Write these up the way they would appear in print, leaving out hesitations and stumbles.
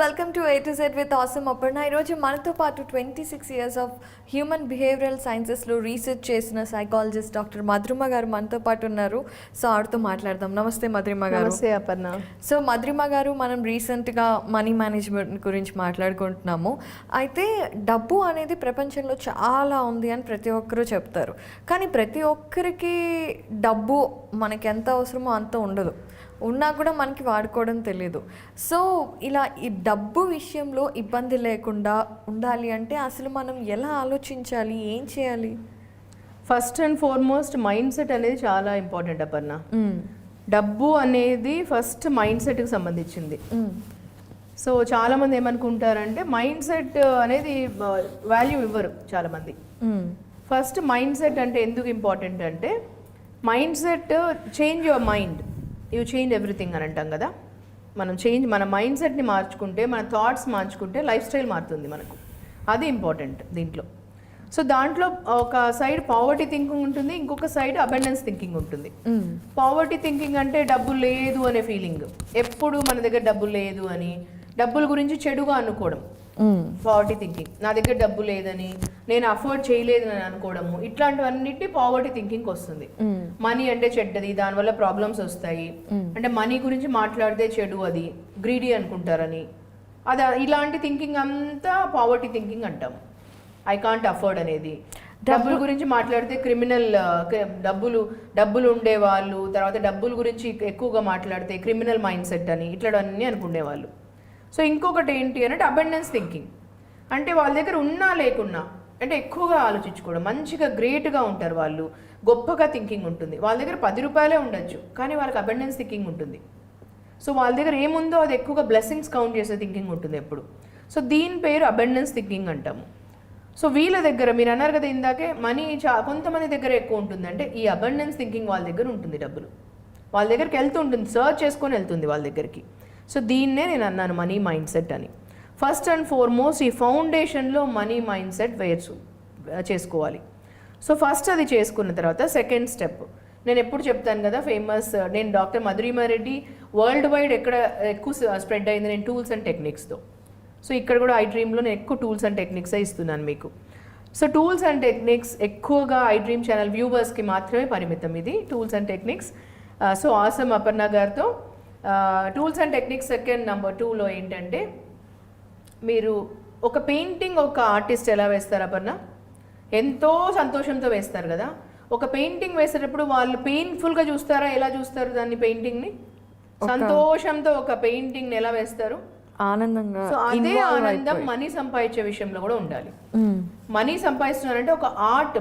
Welcome to A to Z with Awesome Aparna. ఈరోజు మనతో పాటు 26 years ఆఫ్ హ్యూమన్ బిహేవియరల్ సైన్సెస్లో రీసెర్చ్ చేసిన సైకాలజిస్ట్ డాక్టర్ మధురిమ గారు మనతో పాటు ఉన్నారు. సో ఆవిడతో మాట్లాడదాం. నమస్తే మధురిమ గారు. నమస్తే అపర్ణ. సో మధురిమ గారు, మనం రీసెంట్గా మనీ మేనేజ్మెంట్ గురించి మాట్లాడుకుంటున్నాము. అయితే డబ్బు అనేది ప్రపంచంలో చాలా ఉంది అని ప్రతి ఒక్కరూ చెప్తారు. కానీ ప్రతి ఒక్కరికి డబ్బు మనకి ఎంత అవసరమో అంత ఉండదు, ఉన్నా కూడా మనకి వాడుకోవడం తెలియదు. సో ఇలా ఈ డబ్బు విషయంలో ఇబ్బంది లేకుండా ఉండాలి అంటే అసలు మనం ఎలా ఆలోచించాలి, ఏం చేయాలి? First and foremost mind set అనేది చాలా ఇంపార్టెంట్ అపర్ణ. డబ్బు అనేది ఫస్ట్ మైండ్ సెట్కి సంబంధించింది. సో చాలామంది ఏమనుకుంటారంటే మైండ్ సెట్ అనేది వాల్యూ ఇవ్వరు చాలామంది. ఫస్ట్ మైండ్ సెట్ అంటే ఎందుకు ఇంపార్టెంట్ అంటే, mind set change your mind, you change everything అని అంటాం కదా. మన మైండ్ సెట్ని మార్చుకుంటే, మన థాట్స్ మార్చుకుంటే లైఫ్ స్టైల్ మారుతుంది మనకు. అది ఇంపార్టెంట్ దీంట్లో. సో దాంట్లో ఒక సైడ్ పావర్టీ థింకింగ్ ఉంటుంది, ఇంకొక సైడ్ అబండెన్స్ థింకింగ్ ఉంటుంది. పావర్టీ థింకింగ్ అంటే డబ్బు లేదు అనే ఫీలింగ్, ఎప్పుడు మన దగ్గర డబ్బు లేదు అని, డబ్బుల గురించి చెడుగా అనుకోవడం. పావర్టీ థింకింగ్, నా దగ్గర డబ్బు లేదని, నేను అఫోర్డ్ చేయలేదని అనుకోవడము, ఇట్లాంటివన్నిటి పావర్టీ థింకింగ్ వస్తుంది. మనీ అంటే చెడ్డది, దానివల్ల ప్రాబ్లమ్స్ వస్తాయి, అంటే మనీ గురించి మాట్లాడితే చెడు, అది గ్రీడీ అనుకుంటారని, అది ఇలాంటి థింకింగ్ అంతా పావర్టీ థింకింగ్ అంటాం. ఐ కాంట్ అఫోర్డ్ అనేది. డబ్బుల గురించి మాట్లాడితే క్రిమినల్, డబ్బులు ఉండేవాళ్ళు, తర్వాత డబ్బుల గురించి ఎక్కువగా మాట్లాడితే క్రిమినల్ మైండ్ సెట్ అని, ఇట్లాంటివన్నీ అనుకునేవాళ్ళు. సో ఇంకొకటి ఏంటి అంటే అబండెన్స్ థింకింగ్, అంటే వాళ్ళ దగ్గర ఉన్నా లేకున్నా, అంటే ఎక్కువగా ఆలోచించుకోవడం, మంచిగా గ్రేట్గా ఉంటారు వాళ్ళు, గొప్పగా థింకింగ్ ఉంటుంది. వాళ్ళ దగ్గర 10 రూపాయలే ఉండొచ్చు, కానీ వాళ్ళకి అబండెన్స్ థింకింగ్ ఉంటుంది. సో వాళ్ళ దగ్గర ఏముందో అది ఎక్కువగా బ్లెస్సింగ్స్ కౌంట్ చేసే థింకింగ్ ఉంటుంది ఎప్పుడు. సో దీని పేరు అబండెన్స్ థింకింగ్ అంటాము. సో వీళ్ళ దగ్గర మీరు అన్నారు కదా ఇందాకే, మనీ కొంతమంది దగ్గర ఎక్కువ ఉంటుంది, అంటే ఈ అబండెన్స్ థింకింగ్ వాళ్ళ దగ్గర ఉంటుంది. డబ్బులు వాళ్ళ దగ్గరికి వెళ్తూ ఉంటుంది, సర్చ్ చేసుకొని వెళ్తుంది వాళ్ళ దగ్గరికి. సో దీన్నే నేను అన్నాను మనీ మైండ్ సెట్ అని. ఫస్ట్ అండ్ ఫార్మోస్ట్ ఈ ఫౌండేషన్లో మనీ మైండ్ సెట్ చేసుకోవాలి. సో ఫస్ట్ అది చేసుకున్న తర్వాత సెకండ్ స్టెప్ నేను ఎప్పుడు చెప్తాను కదా, నేను డాక్టర్ మధురిమ రెడ్డి వరల్డ్ వైడ్ ఎక్కడ ఎక్కువ స్ప్రెడ్ అయింది, నేను టూల్స్ అండ్ టెక్నిక్స్తో. సో ఇక్కడ కూడా ఐ డ్రీమ్లో నేను ఎక్కువ టూల్స్ అండ్ టెక్నిక్సే ఇస్తున్నాను మీకు. సో టూల్స్ అండ్ టెక్నిక్స్ ఎక్కువగా ఐ డ్రీమ్ ఛానల్ వ్యూవర్స్కి మాత్రమే పరిమితం ఇది tools and techniques. So awesome Aparna గారితో tools and techniques second number 2లో ఏంటంటే, మీరు ఒక పెయింటింగ్ ఒక ఆర్టిస్ట్ ఎలా వేస్తారు అపర్ణ, ఎంతో సంతోషంతో వేస్తారు కదా. ఒక పెయింటింగ్ వేసేటప్పుడు వాళ్ళు పెయిన్ఫుల్గా చూస్తారా, ఎలా చూస్తారు దాన్ని, పెయింటింగ్ని సంతోషంతో ఒక పెయింటింగ్ని ఎలా వేస్తారు, ఆనందంగా. సో అదే ఆనందం మనీ సంపాదించే విషయంలో కూడా ఉండాలి. మనీ సంపాదిస్తున్నారంటే ఒక ఆర్ట్,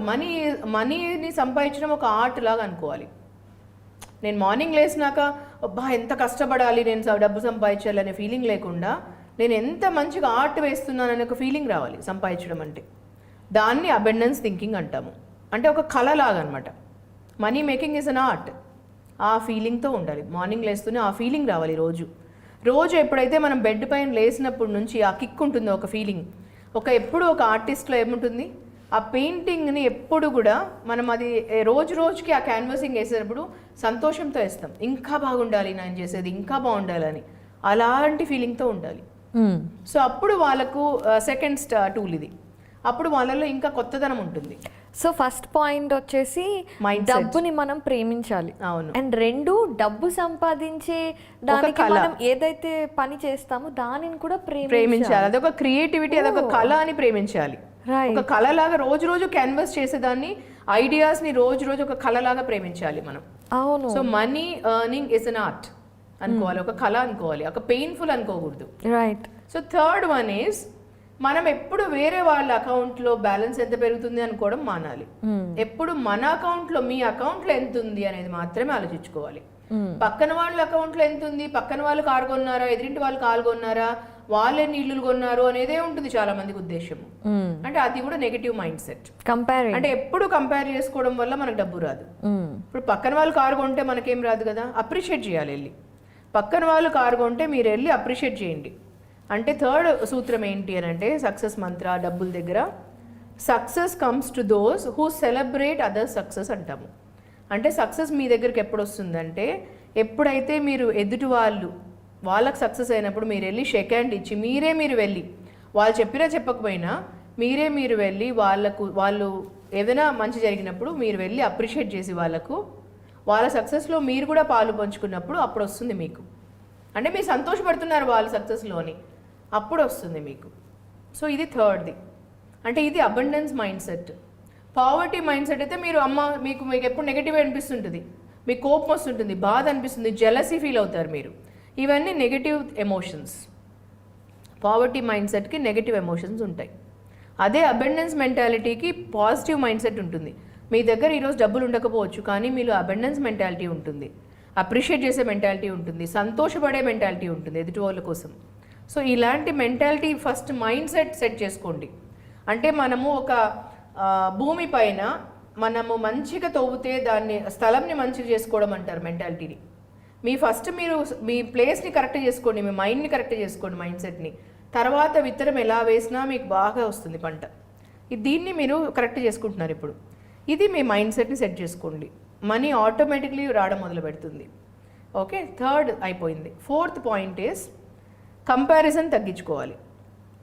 మనీని సంపాదించడం ఒక ఆర్ట్ లాగా అనుకోవాలి. నేను మార్నింగ్ లేసినాక అబ్బా ఎంత కష్టపడాలి, నేను డబ్బు సంపాదించాలి అనే ఫీలింగ్ లేకుండా, నేను ఎంత మంచిగా ఆర్ట్ వేస్తున్నాననే ఒక ఫీలింగ్ రావాలి సంపాదించడం అంటే. దాన్ని అబండెన్స్ థింకింగ్ అంటాము. అంటే ఒక కళ లాగా అనమాట. Money making is an art. ఆ ఫీలింగ్తో ఉండాలి, మార్నింగ్ లేస్తూనే ఆ ఫీలింగ్ రావాలి. రోజు ఎప్పుడైతే మనం బెడ్ పైన లేసినప్పటి నుంచి ఆ కిక్ ఉంటుందో ఒక ఫీలింగ్, ఎప్పుడు ఒక ఆర్టిస్ట్లో ఏముంటుంది, ఆ పెయింటింగ్ని ఎప్పుడు కూడా మనం అది రోజుకి ఆ క్యాన్వాసింగ్ వేసేటప్పుడు సంతోషంతో వేస్తాం, ఇంకా బాగుండాలి నేను చేసేది, ఇంకా బాగుండాలని, అలాంటి ఫీలింగ్తో ఉండాలి. సో అప్పుడు వాళ్ళకు సెకండ్ టూల్ ఇది, అప్పుడు వాళ్ళలో ఇంకా కొత్తదనం ఉంటుంది. సో ఫస్ట్ పాయింట్ వచ్చేసి డబ్బుని మనం ప్రేమించాలి. అవును. అండ్ 2, డబ్బు సంపాదించే దానికి మనం ఏదైతే పని చేస్తామో దానిని కూడా ప్రేమించాలి. అదొక క్రియేటివిటీ, అదొక కళ అని ప్రేమించాలి. ఒక కళలాగా రోజు క్యాన్వాస్ చేసేదాన్ని, ఐడియాస్ని రోజు ఒక కళలాగా ప్రేమించాలి మనం. అవును. So money earning is an art అనుకోవాలి, ఒక కళ అనుకోవాలి, ఒక పెయిన్ఫుల్ అనుకోకూడదు. Right. So third one is, మనం ఎప్పుడు వేరే వాళ్ళ అకౌంట్లో బ్యాలెన్స్ ఎంత పెరుగుతుంది అనుకోవడం మానాలి. ఎప్పుడు మన అకౌంట్లో, మీ అకౌంట్లో ఎంత ఉంది అనేది మాత్రమే ఆలోచించుకోవాలి. పక్కన వాళ్ళ అకౌంట్లో ఎంత ఉంది, పక్కన వాళ్ళు కారు కొన్నారా, ఎదురింటి వాళ్ళు కారు కొన్నారా, వాళ్ళే నీళ్లు కొన్నారు అనేదే ఉంటుంది చాలా మందికి ఉద్దేశం. అంటే అది కూడా నెగటివ్ మైండ్ సెట్. అంటే ఎప్పుడు కంపేర్ చేసుకోవడం వల్ల మనకు డబ్బు రాదు. ఇప్పుడు పక్కన వాళ్ళు కారు కొంటే మనకేం రాదు కదా, అప్రిషియేట్ చేయాలి వెళ్ళి. పక్కన వాళ్ళు కారు కొంటే మీరు వెళ్ళి అప్రిషియేట్ చేయండి. అంటే థర్డ్ సూత్రం ఏంటి అని అంటే, సక్సెస్ మంత్ర డబ్బుల దగ్గర, success comes to those who celebrate other success అంటాము. అంటే సక్సెస్ మీ దగ్గరికి ఎప్పుడు వస్తుందంటే, ఎప్పుడైతే మీరు ఎదుటి వాళ్ళు వాళ్ళకి సక్సెస్ అయినప్పుడు మీరు వెళ్ళి షేక్ హ్యాండ్ ఇచ్చి మీరు వెళ్ళి వాళ్ళు చెప్పినా చెప్పకపోయినా మీరు వెళ్ళి వాళ్ళు ఏదైనా మంచి జరిగినప్పుడు మీరు వెళ్ళి అప్రిషియేట్ చేసి వాళ్ళ సక్సెస్లో మీరు కూడా పాలు పంచుకున్నప్పుడు అప్పుడు వస్తుంది మీకు. అంటే మీరు సంతోషపడుతున్నారు వాళ్ళ సక్సెస్లోని, అప్పుడు వస్తుంది మీకు. సో ఇది థర్డ్ది. అంటే ఇది abundance mind set. Poverty mind set అయితే మీరు మీకు ఎప్పుడు నెగిటివ్ అనిపిస్తుంటుంది, మీకు కోపం వస్తుంటుంది, బాధ అనిపిస్తుంది, జెలసీ ఫీల్ అవుతారు మీరు. ఇవన్నీ నెగిటివ్ ఎమోషన్స్. పావర్టీ మైండ్ సెట్కి నెగిటివ్ ఎమోషన్స్ ఉంటాయి. అదే అబండెన్స్ మెంటాలిటీకి పాజిటివ్ మైండ్ సెట్ ఉంటుంది. మీ దగ్గర ఈరోజు డబ్బులు ఉండకపోవచ్చు, కానీ మీలో అబండెన్స్ మెంటాలిటీ ఉంటుంది, అప్రిషియేట్ చేసే మెంటాలిటీ ఉంటుంది, సంతోషపడే మెంటాలిటీ ఉంటుంది ఎదుటి వాళ్ళ కోసం. సో ఇలాంటి మెంటాలిటీ ఫస్ట్ మైండ్ సెట్ చేసుకోండి. అంటే మనము ఒక భూమి పైన మనము మంచిగా తవ్వుతే దాన్ని స్థలంని మంచిగా చేసుకోవడం అంటారు మెంటాలిటీని. మీరు మీ ప్లేస్ని కరెక్ట్ చేసుకోండి, మీ మైండ్ని కరెక్ట్ చేసుకోండి, మైండ్ సెట్ని. తర్వాత విత్తనం ఎలా వేసినా మీకు బాగా వస్తుంది పంట. దీన్ని మీరు కరెక్ట్ చేసుకుంటున్నారు ఇప్పుడు. ఇది మీ మైండ్ సెట్ని సెట్ చేసుకోండి, మనీ ఆటోమేటిక్లీ రావడం మొదలు పెడుతుంది. ఓకే, థర్డ్ అయిపోయింది. ఫోర్త్ పాయింట్ ఈస్ కంపారిజన్ తగ్గించుకోవాలి.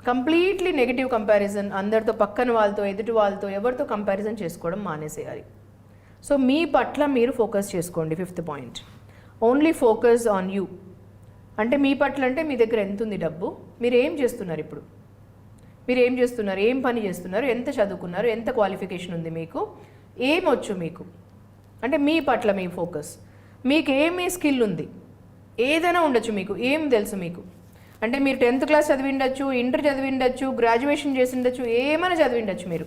కంప్లీట్లీ నెగిటివ్ కంపారిజన్, అందరితో, పక్కన వాళ్ళతో, ఎదుటి వాళ్ళతో, ఎవరితో కంపారిజన్ చేసుకోవడం మానేసేయాలి. సో మీ పట్ల మీరు ఫోకస్ చేసుకోండి. Fifth point, only focus on you. అంటే మీ పట్ల అంటే మీ దగ్గర ఎంత ఉంది డబ్బు, మీరు ఏం చేస్తున్నారు ఇప్పుడు, మీరు ఏం చేస్తున్నారు, ఏం పని చేస్తున్నారు, ఎంత చదువుకున్నారు, ఎంత క్వాలిఫికేషన్ ఉంది మీకు, ఏమొచ్చు మీకు, అంటే మీ పట్ల మీ ఫోకస్. మీకు ఏమీ స్కిల్ ఉంది, ఏదైనా ఉండొచ్చు, మీకు ఏం తెలుసు మీకు. అంటే మీరు 10th క్లాస్ చదివిండొచ్చు, ఇంటర్ చదివిండొచ్చు, గ్రాడ్యుయేషన్ చేసిండొచ్చు, ఏమైనా చదివిండొచ్చు. మీరు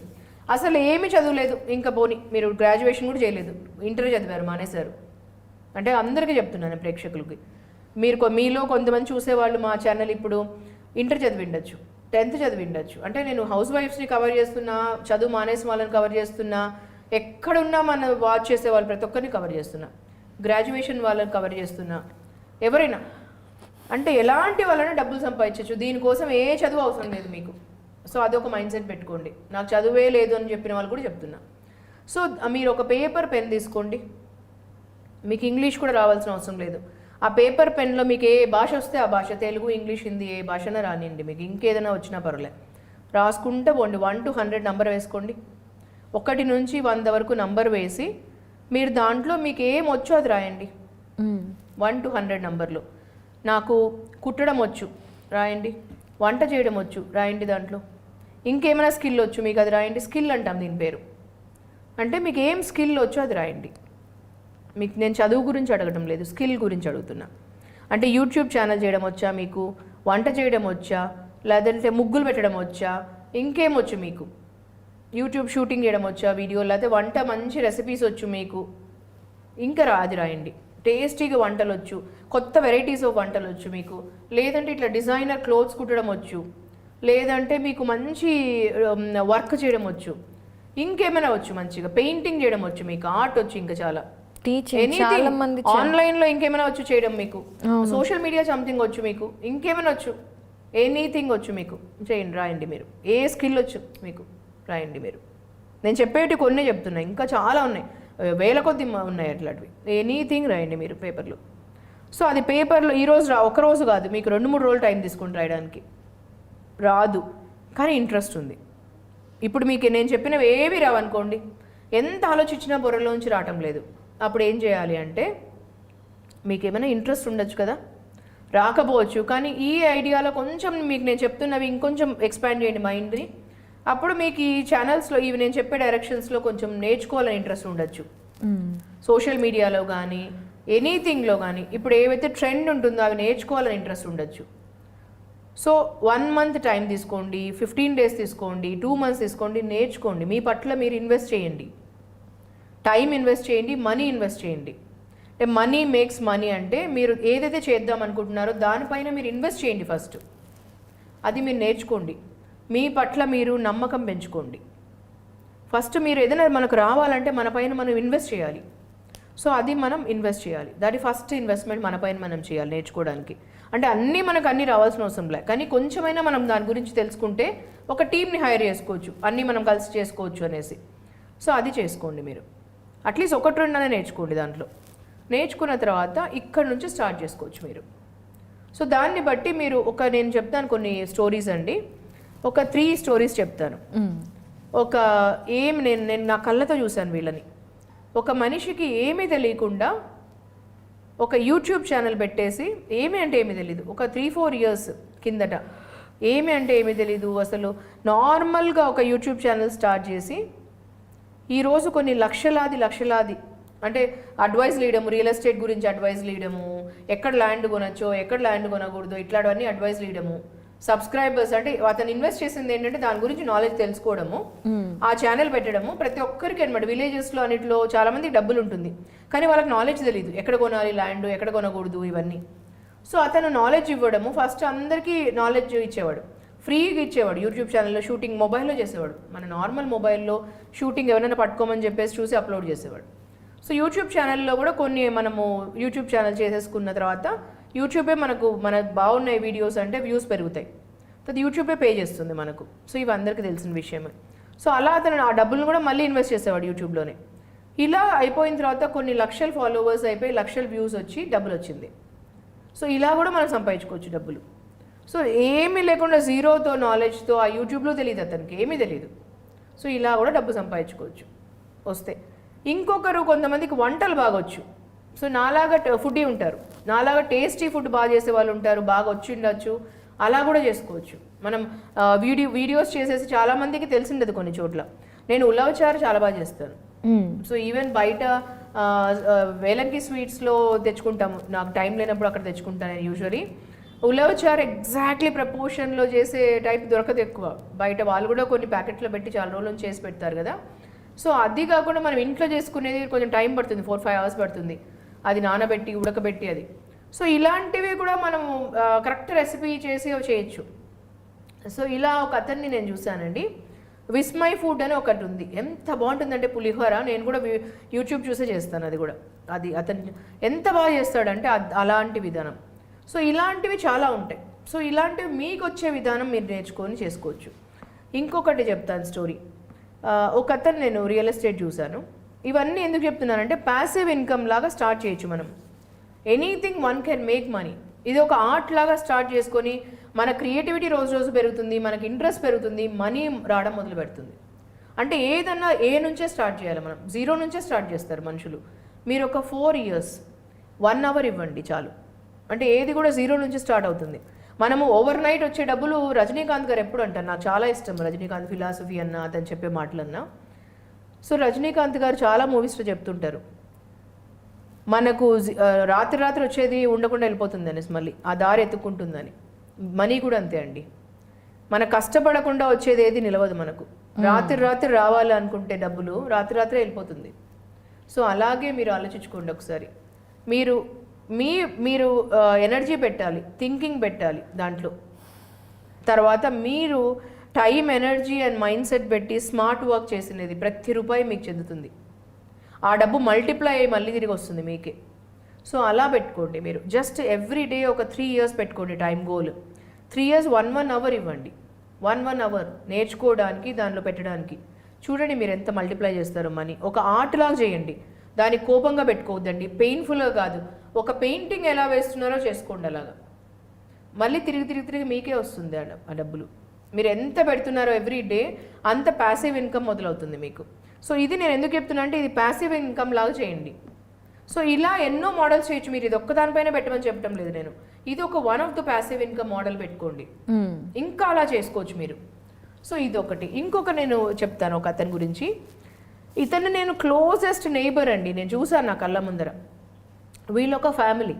అసలు ఏమీ చదవలేదు, ఇంకా పోనీ మీరు గ్రాడ్యుయేషన్ కూడా చేయలేదు, ఇంటర్ చదివారు, మానేశారు. అంటే అందరికీ చెప్తున్నాను ప్రేక్షకులకి, మీలో కొంతమంది చూసేవాళ్ళు మా ఛానల్ ఇప్పుడు ఇంటర్ చదివిండొచ్చు, 10th చదివిండొచ్చు. అంటే నేను హౌస్ వైఫ్స్ని కవర్ చేస్తున్నా, చదువు మానేసి వాళ్ళని కవర్ చేస్తున్నా, ఎక్కడున్నా మన వాచ్ చేసే వాళ్ళు ప్రతి ఒక్కరిని కవర్ చేస్తున్నా, గ్రాడ్యుయేషన్ వాళ్ళని కవర్ చేస్తున్నా, ఎవరైనా. అంటే ఎలాంటి వాళ్ళని డబ్బులు సంపాదించవచ్చు, దీనికోసం ఏ చదువు అవసరం లేదు మీకు. సో అదొక మైండ్ సెట్ పెట్టుకోండి. నాకు చదువే లేదు అని చెప్పిన వాళ్ళు కూడా చెప్తున్నా. సో మీరు ఒక పేపర్ పెన్ తీసుకోండి, మీకు ఇంగ్లీష్ కూడా రావాల్సిన అవసరం లేదు. ఆ పేపర్ పెన్లో మీకు ఏ భాష వస్తే ఆ భాష, తెలుగు, ఇంగ్లీష్, హిందీ, ఏ భాషనా రానివ్వండి, మీకు ఇంకేదైనా వచ్చినా పర్వాలే, రాసుకుంటూ పోండి. 1 to 100 నంబర్ వేసుకోండి. 1 నుంచి 100 వరకు నంబర్ వేసి మీరు దాంట్లో మీకు ఏం వచ్చో అది రాయండి. 1 to 100 నంబర్లో. నాకు కుట్టడం వచ్చు రాయండి, వంట చేయడం వచ్చు రాయండి, దాంట్లో ఇంకేమైనా స్కిల్ వచ్చు మీకు అది రాయండి. స్కిల్ అంటాం దీని పేరు. అంటే మీకు ఏం స్కిల్ వచ్చో అది రాయండి. మీకు నేను చదువు గురించి అడగడం లేదు, స్కిల్ గురించి అడుగుతున్నా. అంటే యూట్యూబ్ ఛానల్ చేయడం వచ్చా మీకు, వంట చేయడం వచ్చా, లేదంటే ముగ్గులు పెట్టడం వచ్చా, ఇంకేమొచ్చు మీకు, యూట్యూబ్ షూటింగ్ చేయడం వచ్చా వీడియో, లేకపోతే వంట మంచి రెసిపీస్ వచ్చు మీకు, ఇంకా అది రాయండి. టేస్టీగా వంటలు వచ్చు, కొత్త వెరైటీస్ ఆఫ్ వంటలు వచ్చు మీకు, లేదంటే ఇట్లా డిజైనర్ క్లోత్స్ కుట్టడం వచ్చు, లేదంటే మీకు మంచి వర్క్ చేయడం వచ్చు, ఇంకేమైనా వచ్చు, మంచిగా పెయింటింగ్ చేయడం వచ్చు మీకు, ఆర్ట్ వచ్చు, ఇంకా చాలా ఆన్లైన్లో ఇంకేమైనా వచ్చు చేయడం మీకు, సోషల్ మీడియా సంథింగ్ వచ్చు మీకు, ఇంకేమైనా వచ్చు, ఎనీథింగ్ వచ్చు మీకు, చేయండి, రాయండి. మీరు ఏ స్కిల్ వచ్చు మీకు రాయండి. మీరు నేను చెప్పేటి కొన్ని చెప్తున్నా, ఇంకా చాలా ఉన్నాయి, వేల కొద్ది ఉన్నాయి అట్లాంటివి. ఎనీథింగ్ రాయండి మీరు పేపర్లో. సో అది పేపర్లో ఈరోజు ఒకరోజు కాదు, మీకు 2-3 రోజులు టైం తీసుకుని రాయడానికి. రాదు కానీ ఇంట్రెస్ట్ ఉంది. ఇప్పుడు మీకు నేను చెప్పినవి ఏవి రావనుకోండి, ఎంత ఆలోచించినా బుర్రలోంచి రావటం లేదు. అప్పుడు ఏం చేయాలి అంటే, మీకు ఏమైనా ఇంట్రెస్ట్ ఉండొచ్చు కదా, రాకపోవచ్చు, కానీ ఈ ఐడియాలో కొంచెం మీకు నేను చెప్తున్నవి ఇంకొంచెం ఎక్స్పాండ్ చేయండి మైండ్ని. అప్పుడు మీకు ఈ ఛానల్స్లో ఇవి నేను చెప్పే డైరెక్షన్స్లో కొంచెం నేర్చుకోవాలని ఇంట్రెస్ట్ ఉండొచ్చు. సోషల్ మీడియాలో కానీ ఎనీథింగ్లో కానీ ఇప్పుడు ఏవైతే ట్రెండ్ ఉంటుందో అవి నేర్చుకోవాలని ఇంట్రెస్ట్ ఉండొచ్చు. సో 1 month టైం తీసుకోండి, 15 days తీసుకోండి, 2 months తీసుకోండి, నేర్చుకోండి. మీ పట్ల మీరు ఇన్వెస్ట్ చేయండి, టైం ఇన్వెస్ట్ చేయండి, మనీ ఇన్వెస్ట్ చేయండి. అంటే మనీ మేక్స్ మనీ. అంటే మీరు ఏదైతే చేద్దాం అనుకుంటున్నారో దానిపైన మీరు ఇన్వెస్ట్ చేయండి ఫస్ట్. అది మీరు నేర్చుకోండి. మీ పట్ల మీరు నమ్మకం పెంచుకోండి. ఫస్ట్ మీరు ఏదైనా మనకు రావాలంటే మన పైన మనం ఇన్వెస్ట్ చేయాలి. సో అది మనం ఇన్వెస్ట్ చేయాలి. దాని ఫస్ట్ ఇన్వెస్ట్మెంట్ మన పైన మనం చేయాలి నేర్చుకోవడానికి. అంటే మనకు అన్నీ రావాల్సిన అవసరం లేదు, కానీ కొంచెమైనా మనం దాని గురించి తెలుసుకుంటే ఒక టీమ్ని హైర్ చేసుకోవచ్చు, అన్నీ మనం కలిసి చేసుకోవచ్చు అనేసి. సో అది చేసుకోండి మీరు. అట్లీస్ట్ 1-2 నేర్చుకోండి. దాంట్లో నేర్చుకున్న తర్వాత ఇక్కడ నుంచి స్టార్ట్ చేసుకోవచ్చు మీరు. సో దాన్ని బట్టి మీరు నేను చెప్తాను కొన్ని స్టోరీస్ అండి, ఒక 3 స్టోరీస్ చెప్తాను. నేను నా కళ్ళతో చూశాను వీళ్ళని. ఒక మనిషికి ఏమీ తెలియకుండా ఒక యూట్యూబ్ ఛానల్ పెట్టేసి, ఏమీ అంటే ఏమీ తెలీదు, ఒక 3-4 ఇయర్స్ కిందట ఏమీ అంటే ఏమీ తెలీదు అసలు, నార్మల్గా ఒక యూట్యూబ్ ఛానల్ స్టార్ట్ చేసి ఈరోజు కొన్ని లక్షలాది అంటే అడ్వైస్ లేయడము, రియల్ ఎస్టేట్ గురించి అడ్వైస్ లేయడము, ఎక్కడ ల్యాండ్ కొనొచ్చో ఎక్కడ ల్యాండ్ కొనకూడదు ఇట్లాంటివన్నీ అడ్వైస్ లేయడము, సబ్స్క్రైబర్స్ అంటే అతను ఇన్వెస్ట్ చేసింది ఏంటంటే దాని గురించి నాలెడ్జ్ తెలుసుకోవడము, ఆ ఛానల్ పెట్టడము. ప్రతి ఒక్కరికి అనమాట విలేజెస్లో అన్నిట్లో చాలా మందికి డబ్బులు ఉంటుంది కానీ వాళ్ళకి నాలెడ్జ్ తెలియదు, ఎక్కడ కొనాలి ల్యాండ్, ఎక్కడ కొనకూడదు ఇవన్నీ. సో అతను నాలెడ్జ్ ఇవ్వడము, ఫస్ట్ అందరికీ నాలెడ్జ్ ఇచ్చేవాడు, ఫ్రీగా ఇచ్చేవాడు. యూట్యూబ్ ఛానల్లో షూటింగ్ మొబైల్లో చేసేవాడు, మన నార్మల్ మొబైల్లో షూటింగ్ ఎవరైనా పట్టుకోమని చెప్పేసి చూసి అప్లోడ్ చేసేవాడు. సో యూట్యూబ్ ఛానల్లో కూడా కొన్ని మనము యూట్యూబ్ ఛానల్ చేసేసుకున్న తర్వాత యూట్యూబే మనకు బాగున్నాయి వీడియోస్ అంటే వ్యూస్ పెరుగుతాయి, అది యూట్యూబే పే చేస్తుంది మనకు. సో ఇవి అందరికీ తెలిసిన విషయమే. సో అలా అతను ఆ డబ్బులను కూడా మళ్ళీ ఇన్వెస్ట్ చేసేవాడు యూట్యూబ్లోనే. ఇలా అయిపోయిన తర్వాత కొన్ని లక్షల ఫాలోవర్స్ అయిపోయి లక్షల వ్యూస్ వచ్చి డబ్బులు వచ్చింది. సో ఇలా కూడా మనం సంపాదించుకోవచ్చు డబ్బులు. సో ఏమీ లేకుండా జీరోతో నాలెడ్జ్తో ఆ యూట్యూబ్లో తెలియదు, అతనికి ఏమీ తెలియదు. సో ఇలా కూడా డబ్బు సంపాదించుకోవచ్చు వస్తే. ఇంకొకరు కొంతమందికి వంటలు బాగొచ్చు, సో నాలాగా ఫుడ్డీ ఉంటారు, నాలాగా టేస్టీ ఫుడ్ బాగా చేసే వాళ్ళు ఉంటారు, బాగా వచ్చి ఉండొచ్చు, అలా కూడా చేసుకోవచ్చు. మనం వీడియోస్ చేసేసి చాలామందికి తెలిసిండదు కొన్ని చోట్ల. నేను ఉలవచారు చాలా బాగా చేస్తాను. సో ఈవెన్ బయట వేలంకి స్వీట్స్లో తెచ్చుకుంటాము, నాకు టైం లేనప్పుడు అక్కడ తెచ్చుకుంటాను నేను యూజువలీ. ఉలవచారు ఎగ్జాక్ట్లీ ప్రపోర్షన్లో చేసే టైప్ దొరకదు ఎక్కువ బయట, వాళ్ళు కూడా కొన్ని ప్యాకెట్లో పెట్టి చాలా రోజులు చేసి పెడతారు కదా. సో అది కాకుండా మనం ఇంట్లో చేసుకునేది కొంచెం టైం పడుతుంది, 4-5 అవర్స్ పడుతుంది అది నానబెట్టి ఉడకబెట్టి అది. సో ఇలాంటివి కూడా మనము కరెక్ట్ రెసిపీ చేసి చేయొచ్చు. సో ఇలా ఒక అతన్ని నేను చూశానండి, విస్మయ్ ఫుడ్ అని ఒకటి ఉంది, ఎంత బాగుంటుందంటే పులిహోర. నేను కూడా యూట్యూబ్ చూసే చేస్తాను అది కూడా. అది అతను ఎంత బాగా చేస్తాడంటే అలాంటి విధానం. సో ఇలాంటివి చాలా ఉంటాయి. సో ఇలాంటివి మీకు వచ్చే విధానం మీరు నేర్చుకొని చేసుకోవచ్చు. ఇంకొకటి చెప్తాను స్టోరీ. ఒక అతను నేను రియల్ ఎస్టేట్ చూశాను. ఇవన్నీ ఎందుకు చెప్తున్నానంటే ప్యాసివ్ ఇన్కమ్ లాగా స్టార్ట్ చేయొచ్చు మనం. Anything one can make money. ఇది ఒక ఆర్ట్ లాగా స్టార్ట్ చేసుకొని మన క్రియేటివిటీ రోజు రోజు పెరుగుతుంది, మనకి ఇంట్రెస్ట్ పెరుగుతుంది, మనీ రావడం మొదలు పెడుతుంది. అంటే ఏదన్నా ఏ నుంచే స్టార్ట్ చేయాలి మనం, 0 నుంచే స్టార్ట్ చేస్తారు మనుషులు. మీరు ఒక 4 ఇయర్స్ 1 అవర్ ఇవ్వండి చాలు, అంటే ఏది కూడా 0 నుంచి స్టార్ట్ అవుతుంది. మనము ఓవర్ నైట్ వచ్చే డబ్బులు రజనీకాంత్ గారు ఎప్పుడు అంటారు, నాకు చాలా ఇష్టం రజనీకాంత్ ఫిలాసఫీ అన్న అతను చెప్పే మాటలన్నా. సో రజనీకాంత్ గారు చాలా మూవీస్లో చెప్తుంటారు, మనకు రాత్రి వచ్చేది ఉండకుండా వెళ్ళిపోతుంది అనేసి, మళ్ళీ ఆ దారి ఎత్తుక్కుంటుందని. మనీ కూడా అంతే అండి, మన కష్టపడకుండా వచ్చేది ఏది నిలవదు మనకు. రాత్రి రావాలి అనుకుంటే డబ్బులు రాత్రి వెళ్ళిపోతుంది. సో అలాగే మీరు ఆలోచించుకోండి ఒకసారి. మీరు ఎనర్జీ పెట్టాలి, థింకింగ్ పెట్టాలి దాంట్లో. తర్వాత మీరు time, energy and mind set పెట్టి స్మార్ట్ వర్క్ చేసినది ప్రతి రూపాయి మీకు చెందుతుంది. ఆ డబ్బు మల్టిప్లై అయ్యి మళ్ళీ తిరిగి వస్తుంది మీకే. సో అలా పెట్టుకోండి మీరు. జస్ట్ ఎవ్రీ డే ఒక 3 ఇయర్స్ పెట్టుకోండి టైం గోల్. 3 ఇయర్స్ 1 అవర్ ఇవ్వండి. 1 అవర్ నేర్చుకోవడానికి, దానిలో పెట్టడానికి. చూడండి మీరు ఎంత మల్టిప్లై చేస్తారో మనీ. ఒక ఆర్ట్ లాగా చేయండి, దాన్ని కోపంగా పెట్టుకోవద్దండి, పెయిన్ఫుల్గా కాదు. ఒక పెయింటింగ్ ఎలా వేస్తున్నారో చేసుకోండి అలాగా. మళ్ళీ తిరిగి మీకే వస్తుంది ఆ డబ్బులు. మీరు ఎంత పెడుతున్నారో ఎవ్రీ డే అంత ప్యాసివ్ ఇన్కమ్ మొదలవుతుంది మీకు. సో ఇది నేను ఎందుకు చెప్తున్నా అంటే ఇది ప్యాసివ్ ఇన్కమ్ లాగా చేయండి. సో ఇలా ఎన్నో మోడల్స్ చేయొచ్చు మీరు. ఇది ఒక్కదానిపైన పెట్టమని చెప్పడం లేదు నేను, ఇది ఒక 1 of the passive income model పెట్టుకోండి, ఇంకా అలా చేసుకోవచ్చు మీరు. సో ఇది ఒకటి. ఇంకొక నేను చెప్తాను ఒక అతని గురించి. ఇతను నేను క్లోజెస్ట్ నైబర్ అండి, నేను చూసాను నా కళ్ళ ముందర. వీళ్ళొక ఫ్యామిలీ.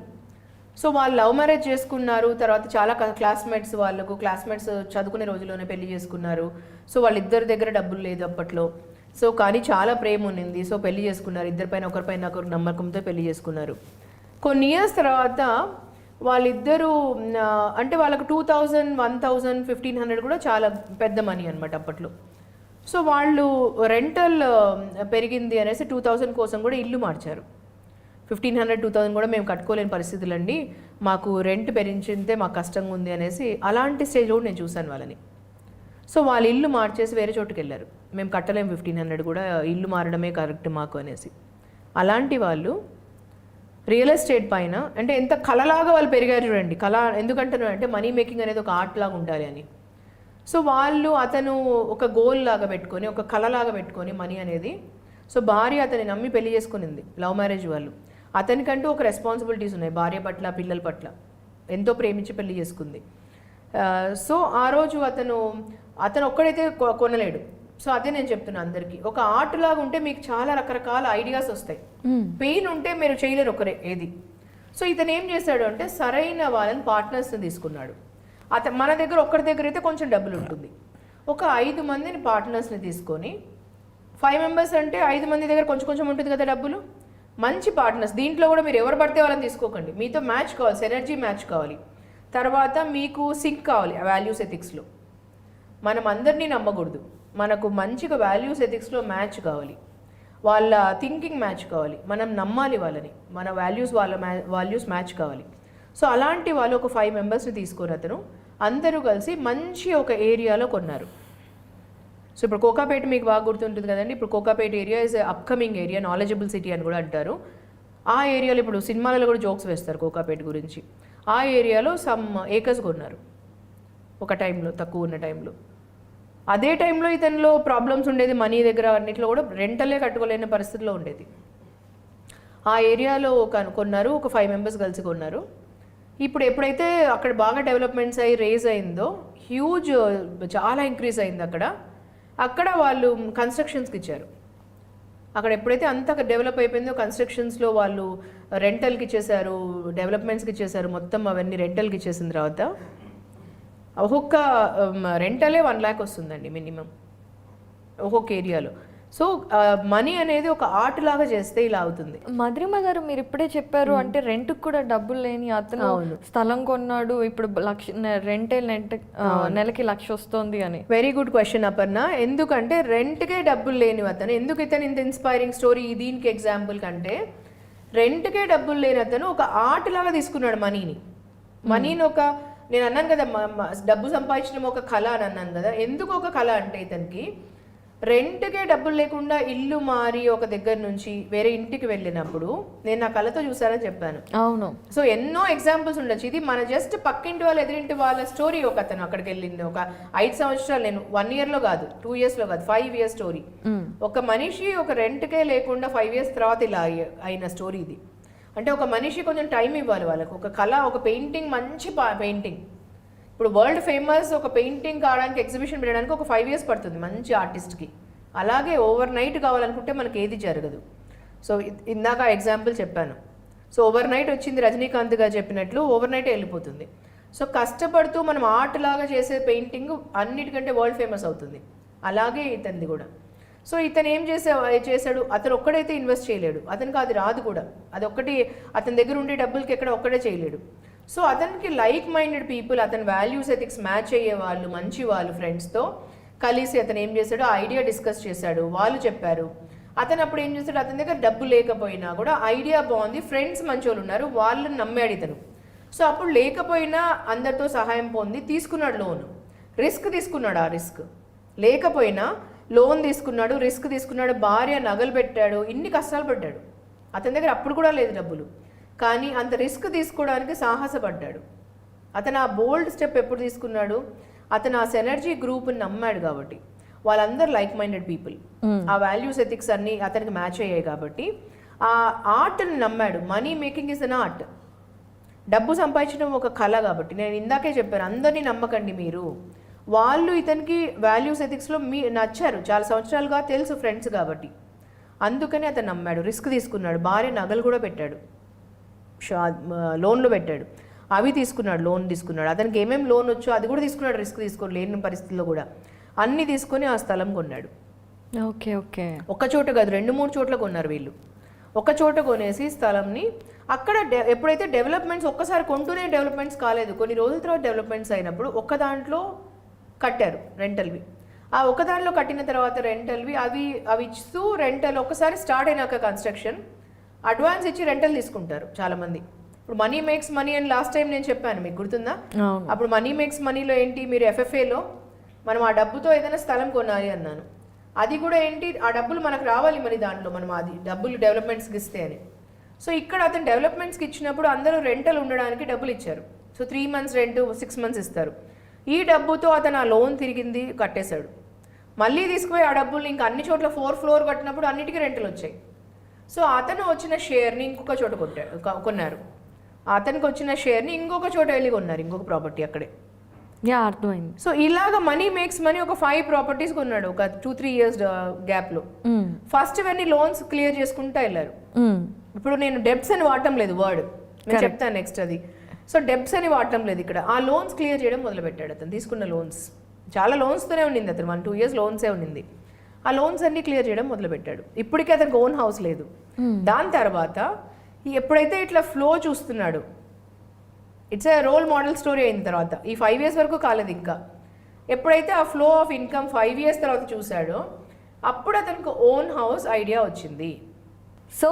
సో వాళ్ళు లవ్ మ్యారేజ్ చేసుకున్నారు, తర్వాత చాలా క్లాస్మేట్స్ చదువుకునే రోజుల్లోనే పెళ్లి చేసుకున్నారు. సో వాళ్ళిద్దరి దగ్గర డబ్బులు లేదు అప్పట్లో. సో కానీ చాలా ప్రేమ ఉన్నింది. సో పెళ్లి చేసుకున్నారు, ఇద్దరిపైన ఒకరిపైన ఒకరు నమ్మకంతో పెళ్లి చేసుకున్నారు. కొన్ని ఇయర్స్ తర్వాత వాళ్ళిద్దరూ అంటే వాళ్ళకు 2000, 1000, 1500 కూడా చాలా పెద్ద మనీ అనమాట అప్పట్లో. సో వాళ్ళు రెంటల్ పెరిగింది అనేసి 2000 కోసం కూడా ఇల్లు మార్చారు. 1500, 2000 కూడా మేము కట్టుకోలేని పరిస్థితులండి, మాకు రెంట్ పెంచితే మాకు కష్టంగా ఉంది అనేసి అలాంటి స్టేజ్ కూడా నేను చూశాను వాళ్ళని. సో వాళ్ళు ఇల్లు మార్చేసి వేరే చోటుకి వెళ్ళారు. మేము కట్టలేము 1500 కూడా, ఇల్లు మారడమే కరెక్ట్ మాకు అనేసి. అలాంటి వాళ్ళు రియల్ ఎస్టేట్ పైన అంటే ఎంత కళలాగా వాళ్ళు పెరిగారు చూడండి. కళ ఎందుకంటున్నారు అంటే మనీ మేకింగ్ అనేది ఒక ఆర్ట్ లాగా ఉండాలి అని. సో అతను ఒక గోల్ లాగా పెట్టుకొని, ఒక కళలాగా పెట్టుకొని మనీ అనేది. సో భార్య అతన్ని నమ్మి పెళ్లి చేసుకునింది, లవ్ మ్యారేజ్ వాళ్ళు. అతనికంటూ ఒక రెస్పాన్సిబిలిటీస్ ఉన్నాయి, భార్య పట్ల, పిల్లల పట్ల. ఎంతో ప్రేమించి పెళ్లి చేసుకుంది. సో ఆ రోజు అతను ఒక్కడైతే కొనలేడు. సో అదే నేను చెప్తున్నా అందరికీ, ఒక ఆర్ట్ లాగా ఉంటే మీకు చాలా రకరకాల ఐడియాస్ వస్తాయి. పెయిన్ ఉంటే మీరు చేయలేరు ఒకరే ఏది. సో ఇతను ఏం చేశాడు అంటే సరైన వాళ్ళని పార్ట్నర్స్ని తీసుకున్నాడు. మన దగ్గర ఒక్కరి దగ్గర అయితే కొంచెం డబ్బులు ఉంటుంది. ఒక 5 మందిని పార్ట్నర్స్ని తీసుకొని, 5 మెంబర్స్ అంటే 5 మంది దగ్గర కొంచెం కొంచెం ఉంటుంది కదా డబ్బులు. మంచి పార్ట్నర్స్, దీంట్లో కూడా మీరు ఎవరు పడితే వాళ్ళని తీసుకోకండి. మీతో మ్యాచ్ కావాలి, ఎనర్జీ మ్యాచ్ కావాలి. తర్వాత మీకు సింక్ కావాలి వాల్యూస్ ఎథిక్స్లో. మనం అందరినీ నమ్మకూడదు, మనకు మంచిగా వాల్యూస్ ఎథిక్స్లో మ్యాచ్ కావాలి, వాళ్ళ థింకింగ్ మ్యాచ్ కావాలి, మనం నమ్మాలి వాళ్ళని, మన వాల్యూస్ మ్యాచ్ కావాలి. సో అలాంటి వాళ్ళు ఒక 5 మెంబర్స్ని తీసుకొని అతను అందరూ కలిసి మంచి ఒక ఏరియాలో కొన్నారు. సో ఇప్పుడు కోకాపేట మీకు బాగా గుర్తుంటుంది కదండి. ఇప్పుడు Kokapet area is upcoming area, knowledgeable city అని కూడా అంటారు. ఆ ఏరియాలో ఇప్పుడు సినిమాలలో కూడా జోక్స్ వేస్తారు కోకాపేట గురించి. ఆ ఏరియాలో సమ్ ఏకర్స్ కొన్నారు ఒక టైంలో, తక్కువ ఉన్న టైంలో. అదే టైంలో ఇతనిలో ప్రాబ్లమ్స్ ఉండేది, మనీ దగ్గర అన్నింటిలో కూడా రెంటలే కట్టుకోలేని పరిస్థితిలో ఉండేది. ఆ ఏరియాలో కొన్నారు, ఒక 5 మెంబర్స్ కలిసి కొన్నారు. ఇప్పుడు ఎప్పుడైతే అక్కడ బాగా డెవలప్మెంట్స్ అయ్యి రేజ్ అయిందో, హ్యూజ్ చాలా ఇంక్రీజ్ అయింది అక్కడ వాళ్ళు కన్స్ట్రక్షన్స్కి ఇచ్చారు. అక్కడ ఎప్పుడైతే అంత డెవలప్ అయిపోయిందో కన్స్ట్రక్షన్స్లో వాళ్ళు రెంటల్కి ఇచ్చేసారు, డెవలప్మెంట్స్కి ఇచ్చేసారు. మొత్తం అవన్నీ రెంటల్కి ఇచ్చేసిన తర్వాత ఒక్కొక్క రెంటలే 1 lakh వస్తుందండి మినిమం ఒక్కొక్క ఏరియాలో. సో మనీ అనేది ఒక ఆర్ట్ లాగా చేస్తే ఇలా అవుతుంది. మధురిమ గారు, మీరు ఇప్పుడే చెప్పారు అంటే రెంట్కి కూడా డబ్బులు లేని అతను స్థలం కొన్నాడు, ఇప్పుడు నెలకి 1,00,000 వస్తుంది అని. Very good question Aparna. ఎందుకంటే రెంట్కే డబ్బులు లేని అతను, ఎందుకు ఇతను ఇంత ఇన్స్పైరింగ్ స్టోరీ దీనికి ఎగ్జాంపుల్ కంటే, రెంట్కే డబ్బులు లేని అతను ఒక ఆర్ట్ లాగా తీసుకున్నాడు మనీని ఒక, నేను అన్నాను కదా డబ్బు సంపాదించడం ఒక కళ అని అన్నాను కదా. ఎందుకు ఒక కళ అంటే ఇతనికి రెంట్కే డబ్బులు లేకుండా ఇల్లు మారి ఒక దగ్గర నుంచి వేరే ఇంటికి వెళ్ళినప్పుడు నేను నా కళతో చూసానని చెప్పాను. అవును. సో ఎన్నో ఎగ్జాంపుల్స్ ఉండొచ్చు. ఇది మన జస్ట్ పక్కింటి వాళ్ళు ఎదురింటి వాళ్ళ స్టోరీ. ఒక అతను అక్కడికి వెళ్ళింది ఒక 5 సంవత్సరాలు, నేను 1 yearలో కాదు, 2 yearsలో కాదు, 5 years స్టోరీ. ఒక మనిషి ఒక రెంట్కే లేకుండా 5 years తర్వాత ఇలా అయిన స్టోరీ ఇది. అంటే ఒక మనిషి కొంచెం టైం ఇవ్వాలి వాళ్ళకు. ఒక కళ, ఒక పెయింటింగ్, మంచి పెయింటింగ్, ఇప్పుడు వరల్డ్ ఫేమస్ ఒక పెయింటింగ్ కావడానికి, ఎగ్జిబిషన్ పెట్టడానికి ఒక 5 years పడుతుంది మంచి ఆర్టిస్ట్కి. అలాగే ఓవర్ నైట్ కావాలనుకుంటే మనకి ఏది జరగదు. సో ఇందాక ఎగ్జాంపుల్ చెప్పాను. సో ఓవర్ నైట్ వచ్చింది రజనీకాంత్ గారు చెప్పినట్లు, ఓవర్ నైటే వెళ్ళిపోతుంది. సో కష్టపడుతూ మనం ఆర్ట్ లాగా చేసే పెయింటింగ్ అన్నిటికంటే వరల్డ్ ఫేమస్ అవుతుంది. అలాగే ఇతనిది కూడా. సో ఇతను ఏం చేశాడు, అతను ఒక్కడైతే ఇన్వెస్ట్ చేయలేడు, అతనికి అది రాదు కూడా. అది ఒక్కటి అతని దగ్గర ఉండే డబ్బులకి ఎక్కడ ఒక్కడే చేయలేడు. సో అతనికి లైక్ మైండెడ్ పీపుల్, అతని వాల్యూస్ ఎథిక్స్ మ్యాచ్ అయ్యే వాళ్ళు, మంచి వాళ్ళు ఫ్రెండ్స్తో కలిసి అతను ఏం చేశాడు, ఐడియా డిస్కస్ చేశాడు. వాళ్ళు చెప్పారు. అతను అప్పుడు ఏం చేశాడు, అతని దగ్గర డబ్బు లేకపోయినా కూడా ఐడియా బాగుంది, ఫ్రెండ్స్ మంచి వాళ్ళు ఉన్నారు, వాళ్ళని నమ్మాడు ఇతను. సో అప్పుడు లేకపోయినా అందరితో సహాయం పొంది తీసుకున్నాడు లోన్, రిస్క్ తీసుకున్నాడు. ఆ రిస్క్ లేకపోయినా లోన్ తీసుకున్నాడు, రిస్క్ తీసుకున్నాడు, భార్య నగలు పెట్టాడు, ఇన్ని కష్టాలు పడ్డాడు. అతని దగ్గర అప్పుడు కూడా లేదు డబ్బులు, కానీ అంత రిస్క్ తీసుకోవడానికి సాహసపడ్డాడు. అతను ఆ బోల్డ్ స్టెప్ ఎప్పుడు తీసుకున్నాడు, అతను ఆ సెనర్జీ గ్రూప్ని నమ్మాడు కాబట్టి. వాళ్ళందరూ లైక్ మైండెడ్ పీపుల్, ఆ వాల్యూస్ ఎథిక్స్ అన్నీ అతనికి మ్యాచ్ అయ్యాయి కాబట్టి ఆ ఆర్ట్ని నమ్మాడు. Money making is an art. డబ్బు సంపాదించడం ఒక కళ కాబట్టి. నేను ఇందాకే చెప్పాను, అందరినీ నమ్మకండి మీరు. వాళ్ళు ఇతనికి వాల్యూస్ ఎథిక్స్లో నచ్చారు, చాలా సంవత్సరాలుగా తెలుసు ఫ్రెండ్స్ కాబట్టి. అందుకని అతను నమ్మాడు, రిస్క్ తీసుకున్నాడు, భార్య నగలు కూడా పెట్టాడు, లోన్లు పెట్టాడు, అవి తీసుకున్నాడు, లోన్ తీసుకున్నాడు. అతనికి ఏమేమి లోన్ వచ్చో అది కూడా తీసుకున్నాడు, రిస్క్ తీసుకొని లేని పరిస్థితుల్లో కూడా అన్నీ తీసుకొని ఆ స్థలం కొన్నాడు. Okay okay. ఒక చోట కాదు, 2-3 చోట్ల కొన్నారు వీళ్ళు. ఒక చోట కొనేసి స్థలంని అక్కడ ఎప్పుడైతే డెవలప్మెంట్స్ ఒక్కసారి కొంటూనే డెవలప్మెంట్స్ కాలేదు, కొన్ని రోజుల తర్వాత డెవలప్మెంట్స్ అయినప్పుడు ఒక్క దాంట్లో కట్టారు రెంటల్వి. ఆ ఒక దాంట్లో కట్టిన తర్వాత రెంటల్వి అవి ఇస్తూ రెంటల్ ఒకసారి స్టార్ట్ అయినాక కన్స్ట్రక్షన్ అడ్వాన్స్ ఇచ్చి రెంటల్ తీసుకుంటారు చాలామంది. ఇప్పుడు మనీ మేక్స్ మనీ అని లాస్ట్ టైం నేను చెప్పాను, మీకు గుర్తుందా? అప్పుడు మనీ మేక్స్ మనీలో ఏంటి, మీరు FFAలో మనం ఆ డబ్బుతో ఏదైనా స్థలం కొనాలి అన్నాను. అది కూడా ఏంటి, ఆ డబ్బులు మనకు రావాలి మరి, దాంట్లో మనం అది డబ్బులు డెవలప్మెంట్స్కి ఇస్తే అని. సో ఇక్కడ అతను డెవలప్మెంట్స్కి ఇచ్చినప్పుడు అందరూ రెంటల్ ఉండడానికి డబ్బులు ఇచ్చారు. సో 3 months రెంట్ 6 months ఇస్తారు. ఈ డబ్బుతో అతను ఆ లోన్ తిరిగింది కట్టేశాడు. మళ్ళీ తీసుకుపోయి ఆ డబ్బులు ఇంకా అన్ని చోట్ల 4th floor కట్టినప్పుడు అన్నిటికీ రెంటలు వచ్చాయి. సో అతను వచ్చిన షేర్ని ఇంకొక చోట కొన్నారు. అతనికి వచ్చిన షేర్ని ఇంకొక చోట వెళ్ళి కొన్నారు, ఇంకొక ప్రాపర్టీ అక్కడే. యా, అర్థమైంది. సో ఇలాగ మనీ మేక్స్ మనీ ఒక 5 ప్రాపర్టీస్ కొన్నాడు ఒక 2-3 years గ్యాప్లో. ఫస్ట్ ఇవన్నీ లోన్స్ క్లియర్ చేసుకుంటా వెళ్ళారు. ఇప్పుడు నేను డెబ్ట్స్ అని వాడటం లేదు వర్డ్, నేను చెప్తాను నెక్స్ట్ అది. సో డెబ్ట్స్ అని వాడటం లేదు ఇక్కడ. ఆ లోన్స్ క్లియర్ చేయడం మొదలు పెట్టాడు అతను. తీసుకున్న లోన్స్ చాలా లోన్స్తోనే ఉండింది అతను, 1-2 years లోన్సే ఉండింది. ఆ లోన్స్ అన్ని క్లియర్ చేయడం మొదలు పెట్టాడు. ఇప్పటికీ అతనికి ఓన్ హౌస్ లేదు. దాని తర్వాత ఎప్పుడైతే ఇట్లా ఫ్లో చూస్తున్నాడు, it's a role model story అయిన తర్వాత ఈ 5 years వరకు కాలేదు ఇంకా. ఎప్పుడైతే ఆ ఫ్లో ఆఫ్ ఇన్కమ్ 5 years తర్వాత చూశాడో అప్పుడు అతనికి ఓన్ హౌస్ ఐడియా వచ్చింది. సో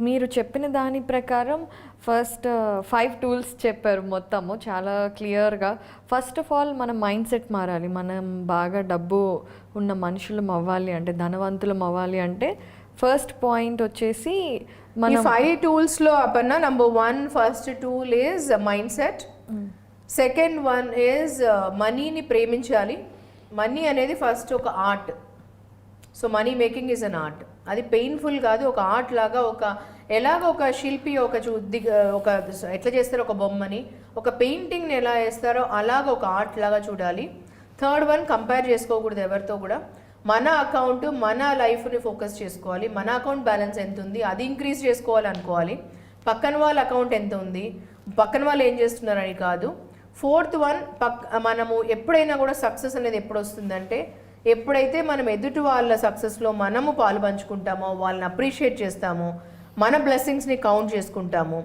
మీరు చెప్పిన దాని ప్రకారం ఫస్ట్ 5 tools చెప్పారు మొత్తము చాలా క్లియర్గా. ఫస్ట్ ఆఫ్ ఆల్ మన మైండ్ సెట్ మారాలి. మనం బాగా డబ్బు ఉన్న మనుషులం అవ్వాలి అంటే, ధనవంతులం అవ్వాలి అంటే ఫస్ట్ పాయింట్ వచ్చేసి ఈ మనం 5 tools-లో Aparna, number 1 first tool is mindset. Second one is మనీని ప్రేమించాలి. మనీ అనేది ఫస్ట్ ఒక art. So money making is an art. అది పెయిన్ఫుల్ కాదు, ఒక ఆర్ట్ లాగా. ఎలాగ ఒక శిల్పి ఒక ఎట్లా చేస్తారో ఒక బొమ్మని, ఒక పెయింటింగ్ని ఎలా వేస్తారో అలాగ ఒక ఆర్ట్ లాగా చూడాలి. థర్డ్ వన్, కంపేర్ చేసుకోకూడదు ఎవరితో కూడా. మన అకౌంట్, మన లైఫ్ని ఫోకస్ చేసుకోవాలి. మన అకౌంట్ బ్యాలెన్స్ ఎంత ఉంది అది ఇంక్రీజ్ చేసుకోవాలి అనుకోవాలి. పక్కన వాళ్ళ అకౌంట్ ఎంత ఉంది, పక్కన వాళ్ళు ఏం చేస్తున్నారని కాదు. ఫోర్త్ వన్, మనము ఎప్పుడైనా కూడా సక్సెస్ అనేది ఎప్పుడు వస్తుందంటే, ఎప్పుడైతే మనం ఎదుటి వాళ్ళ సక్సెస్లో మనము పాలు పంచుకుంటామో, వాళ్ళని అప్రిషియేట్ చేస్తామో, మన బ్లెస్సింగ్స్ని కౌంట్ చేసుకుంటాము,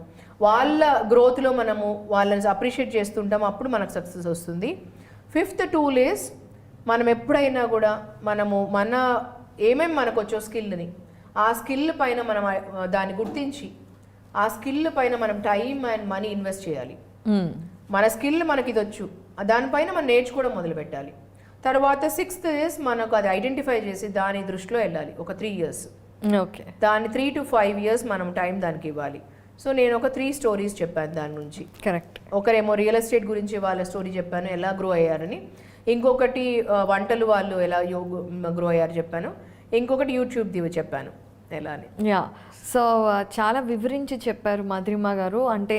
వాళ్ళ గ్రోత్లో మనము వాళ్ళని అప్రిషియేట్ చేస్తుంటాము, అప్పుడు మనకు సక్సెస్ వస్తుంది. ఫిఫ్త్ టూల్ ఈజ్, మనం ఎప్పుడైనా కూడా మన ఏమేమి మనకు వచ్చో స్కిల్ని, ఆ స్కిల్ పైన మనం దాన్ని గుర్తించి ఆ స్కిల్ పైన మనం టైం అండ్ మనీ ఇన్వెస్ట్ చేయాలి. మన స్కిల్ మనకి ఇది వచ్చు, దానిపైన మనం నేర్చుకోవడం మొదలు పెట్టాలి. తర్వాత 6th ఇయర్స్ మనకు అది ఐడెంటిఫై చేసి దాని దృష్టిలో వెళ్ళాలి. ఒక 3 years, ఓకే, దాని 3 to 5 years మనం టైం దానికి ఇవ్వాలి. సో నేను ఒక 3 stories చెప్పాను దాని నుంచి. కరెక్ట్. ఒకరేమో రియల్ ఎస్టేట్ గురించి వాళ్ళ స్టోరీ చెప్పాను, ఎలా గ్రో అయ్యారని. ఇంకొకటి వంటలు వాళ్ళు ఎలా గ్రో అయ్యారు చెప్పాను. ఇంకొకటి యూట్యూబ్ది చెప్పాను ఎలా అని. యా, సో చాలా వివరించి చెప్పారు మధురిమ గారు. అంటే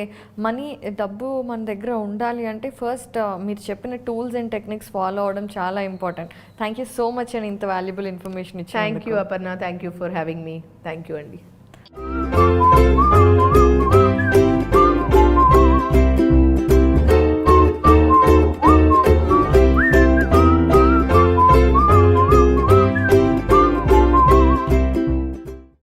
డబ్బు మన దగ్గర ఉండాలి అంటే ఫస్ట్ మీరు చెప్పిన టూల్స్ అండ్ టెక్నిక్స్ ఫాలో అవడం చాలా important. Thank you so much అండి, ఇంత వాల్యుబుల్ ఇన్ఫర్మేషన్ ఇచ్చారు. Thank you Aparna, thank you for having me. Thank you అండి.